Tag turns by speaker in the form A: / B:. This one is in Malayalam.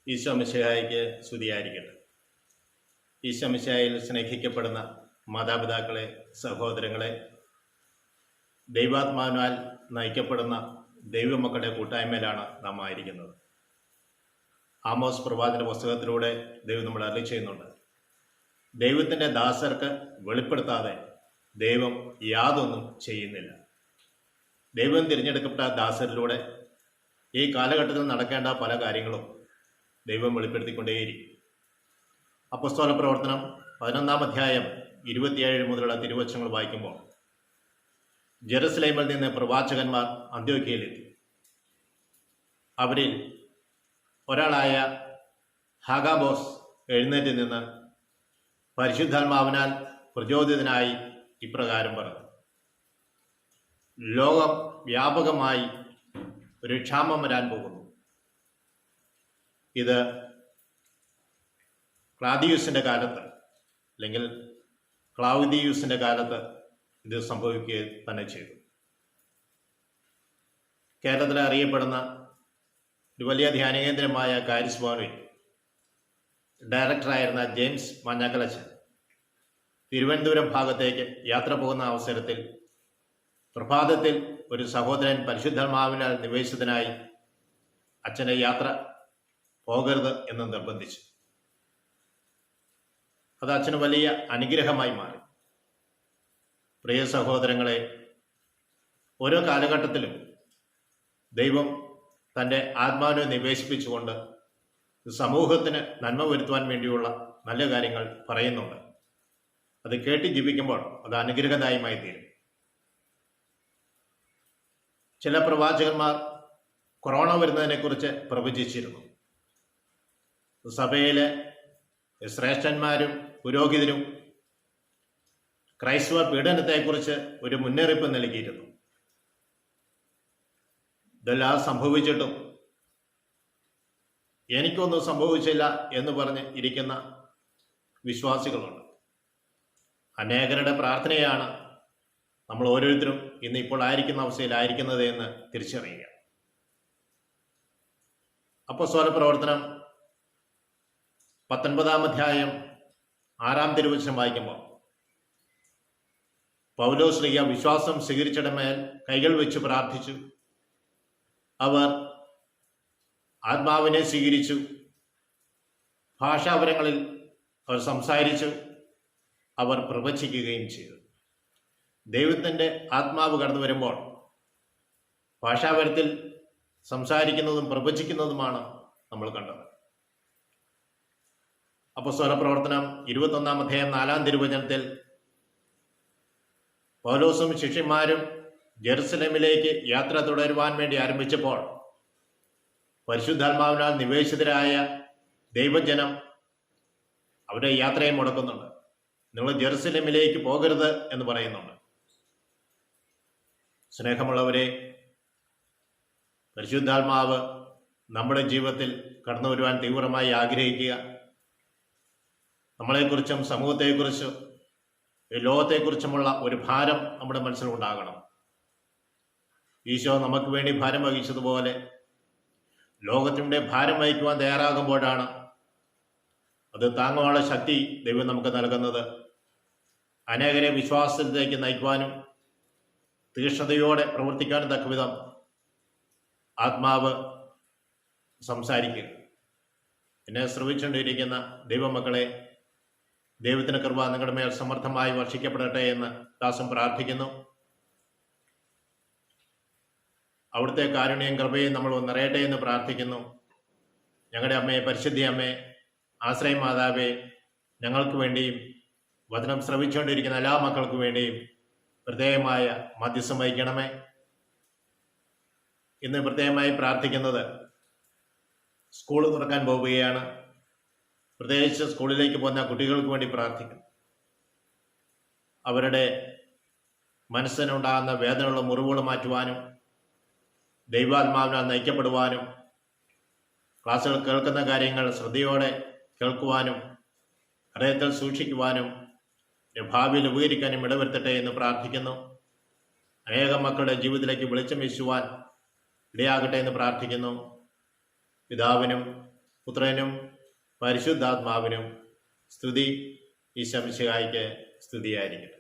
A: ഈശോ മിശിഹായ്ക്ക് സ്തുതിയായിരിക്കട്ടെ. ഈശോ മിശിഹായിൽ സ്നേഹിക്കപ്പെടുന്ന മാതാപിതാക്കളെ, സഹോദരങ്ങളെ, ദൈവാത്മാവിനാൽ നയിക്കപ്പെടുന്ന ദൈവമക്കളുടെ കൂട്ടായ്മയിലാണ് നാം ആയിരിക്കുന്നത്. ആമോസ് പ്രവാചന പുസ്തകത്തിലൂടെ ദൈവം നമ്മൾ അരുളി ചെയ്യുന്നുണ്ട്, ദൈവത്തിൻ്റെ ദാസർക്ക് വെളിപ്പെടുത്താതെ ദൈവം യാതൊന്നും ചെയ്യുന്നില്ല. ദൈവം തിരഞ്ഞെടുക്കപ്പെട്ട ദാസരിലൂടെ ഈ കാലഘട്ടത്തിൽ നടക്കേണ്ട പല കാര്യങ്ങളും ദൈവം വെളിപ്പെടുത്തിക്കൊണ്ടേയിരിക്കും. അപ്പോസ്തല പ്രവർത്തനം 11-ാം അധ്യായം 27 മുതലുള്ള തിരുവചനങ്ങൾ വായിക്കുമ്പോൾ, ജെറുസലേമിൽ നിന്ന് പ്രവാചകന്മാർ അന്ത്യോക്യയിലെത്തി. അവരിൽ ഒരാളായ ഹാഗാബോസ് എഴുന്നേറ്റ് നിന്ന് പരിശുദ്ധാത്മാവിനാൽ പ്രചോദിതനായി ഇപ്രകാരം പറഞ്ഞു: ലോകം വ്യാപകമായി ഒരു ക്ഷാമം വരാൻ പോകുന്നു. ഇത് ക്ലാദിയൂസിൻ്റെ കാലത്ത് അല്ലെങ്കിൽ ക്ലൗദിയൂസിൻ്റെ കാലത്ത് ഇത് സംഭവിക്കുക തന്നെ ചെയ്തു. കേരളത്തിൽ അറിയപ്പെടുന്ന ഒരു വലിയ ധ്യാനകേന്ദ്രമായ കാരിസ് ഭവനിൽ ഡയറക്ടറായിരുന്ന ജെയിംസ് മഞ്ഞക്കലച്ചൻ തിരുവനന്തപുരം ഭാഗത്തേക്ക് യാത്ര പോകുന്ന അവസരത്തിൽ പ്രഭാതത്തിൽ ഒരു സഹോദരൻ പരിശുദ്ധാത്മാവിനാൽ നിവേശിതനായി അച്ഛനെ യാത്ര പോകരുത് എന്ന് നിർബന്ധിച്ചു. അത് അച്ഛന് വലിയ അനുഗ്രഹമായി മാറി. പ്രിയ സഹോദരങ്ങളെ, ഓരോ കാലഘട്ടത്തിലും ദൈവം തൻ്റെ ആത്മാവിനെ നിവേശിപ്പിച്ചുകൊണ്ട് സമൂഹത്തിന് നന്മ വരുത്തുവാൻ വേണ്ടിയുള്ള നല്ല കാര്യങ്ങൾ പറയുന്നുണ്ട്. അത് കേട്ട് ജീവിക്കുമ്പോൾ അത് അനുഗ്രഹദായമായി തീരും. ചില പ്രവാചകന്മാർ കൊറോണ വരുന്നതിനെക്കുറിച്ച് പ്രവചിച്ചിരുന്നു. സഭയിലെ ശ്രേഷ്ഠന്മാരും പുരോഹിതരും ക്രൈസ്തവ പീഡനത്തെക്കുറിച്ച് ഒരു മുന്നറിയിപ്പ് നൽകിയിരുന്നു. ഇതെല്ലാം സംഭവിച്ചിട്ടും എനിക്കൊന്നും സംഭവിച്ചില്ല എന്ന് പറഞ്ഞ് ഇരിക്കുന്ന വിശ്വാസികളുണ്ട്. അനേകരുടെ പ്രാർത്ഥനയാണ് നമ്മൾ ഓരോരുത്തരും ഇന്നിപ്പോൾ ആയിരിക്കുന്ന അവസ്ഥയിലായിരിക്കുന്നത് എന്ന് തിരിച്ചറിയുക. അപ്പോസ്തല പ്രവർത്തനം 19-ാം അധ്യായം 6-ാം തിരുവചനം വായിക്കുമ്പോൾ, പൗലോസ് ശ്ലീഹ വിശ്വാസം സ്വീകരിച്ചയുടെ മേൽ കൈകൾ വെച്ച് പ്രാർത്ഥിച്ചു. അവർ ആത്മാവിനെ സ്വീകരിച്ചു. ഭാഷാപരങ്ങളിൽ അവർ സംസാരിച്ചു. അവർ പ്രവചിക്കുകയും ചെയ്തു. ദൈവത്തിൻ്റെ ആത്മാവ് കടന്നു വരുമ്പോൾ ഭാഷാപരത്തിൽ സംസാരിക്കുന്നതും പ്രവചിക്കുന്നതുമാണ് നമ്മൾ കണ്ടത്. അപ്പോസ്തല പ്രവർത്തനം 21-ാം അധ്യായം 4-ാം തിരുവചനത്തിൽ പൗലോസും ശിഷ്യന്മാരും ജെറുസലേമിലേക്ക് യാത്ര തുടരുവാൻ വേണ്ടി ആരംഭിച്ചപ്പോൾ പരിശുദ്ധാത്മാവിനാൽ നിവേശിതരായ ദൈവജനം അവരുടെ യാത്രയെ മുടക്കുന്നുണ്ട്. നിങ്ങൾ ജെറുസലേമിലേക്ക് പോകരുത് എന്ന് പറയുന്നുണ്ട്. സ്നേഹമുള്ളവരെ, പരിശുദ്ധാത്മാവ് നമ്മുടെ ജീവിതത്തിൽ കടന്നു വരുവാൻ തീവ്രമായി ആഗ്രഹിക്കുക. നമ്മളെക്കുറിച്ചും സമൂഹത്തെക്കുറിച്ചും ലോകത്തെക്കുറിച്ചുമുള്ള ഒരു ഭാരം നമ്മുടെ മനസ്സിലുണ്ടാകണം. ഈശോ നമുക്ക് വേണ്ടി ഭാരം വഹിച്ചതുപോലെ ലോകത്തിൻ്റെ ഭാരം വഹിക്കുവാൻ തയ്യാറാകുമ്പോഴാണ് അത് താങ്ങുവാനുള്ള ശക്തി ദൈവം നമുക്ക് നൽകുന്നത്. അനേകരെ വിശ്വാസത്തിലേക്ക് നയിക്കുവാനും തീക്ഷ്ണതയോടെ പ്രവർത്തിക്കാനും തക്കവിധം ആത്മാവ് സംസാരിക്കുക. എന്നെ ശ്രമിച്ചുകൊണ്ടിരിക്കുന്ന ദൈവമക്കളെ, ദൈവത്തിൻ്റെ കൃപ നിങ്ങളുടെ മേൽ സമർത്ഥമായി വർഷിക്കപ്പെടട്ടെ എന്ന് ദാസൻ പ്രാർത്ഥിക്കുന്നു. അവിടുത്തെ കാരുണ്യം കൃപയും നമ്മൾ നിറയട്ടെ എന്ന് പ്രാർത്ഥിക്കുന്നു. ഞങ്ങളുടെ അമ്മയെ, പരിശുദ്ധി അമ്മയെ, ആശ്രയ മാതാവേ, ഞങ്ങൾക്ക് വേണ്ടിയും വചനം ശ്രവിച്ചുകൊണ്ടിരിക്കുന്ന എല്ലാ മക്കൾക്കു വേണ്ടിയും പ്രത്യേകമായ മധ്യസ്ഥം വഹിക്കണമേ. ഇന്ന് പ്രത്യേകമായി പ്രാർത്ഥിക്കുന്നത്, സ്കൂൾ തുറക്കാൻ പോവുകയാണ്. പ്രത്യേകിച്ച് സ്കൂളിലേക്ക് പോകുന്ന കുട്ടികൾക്ക് വേണ്ടി പ്രാർത്ഥിക്കും. അവരുടെ മനസ്സിനുണ്ടാകുന്ന വേദനയുള്ള മുറിവുകൾ മാറ്റുവാനും ദൈവാത്മാവിനാൽ നയിക്കപ്പെടുവാനും ക്ലാസ്സുകൾ കേൾക്കുന്ന കാര്യങ്ങൾ ശ്രദ്ധയോടെ കേൾക്കുവാനും ഹൃദയത്തിൽ സൂക്ഷിക്കുവാനും ഭാവിയിൽ ഉപകരിക്കാനും ഇടവരുത്തട്ടെ എന്ന് പ്രാർത്ഥിക്കുന്നു. അനേകം മക്കളുടെ ജീവിതത്തിലേക്ക് വെളിച്ചം വീശുവാൻ ഇടയാകട്ടെ എന്ന് പ്രാർത്ഥിക്കുന്നു. പിതാവിനും പുത്രനും പരിശുദ്ധാത്മാവിനും സ്തുതി. ഈശോ മിശിഹായ്ക്ക് സ്തുതിയായിരിക്കട്ടെ.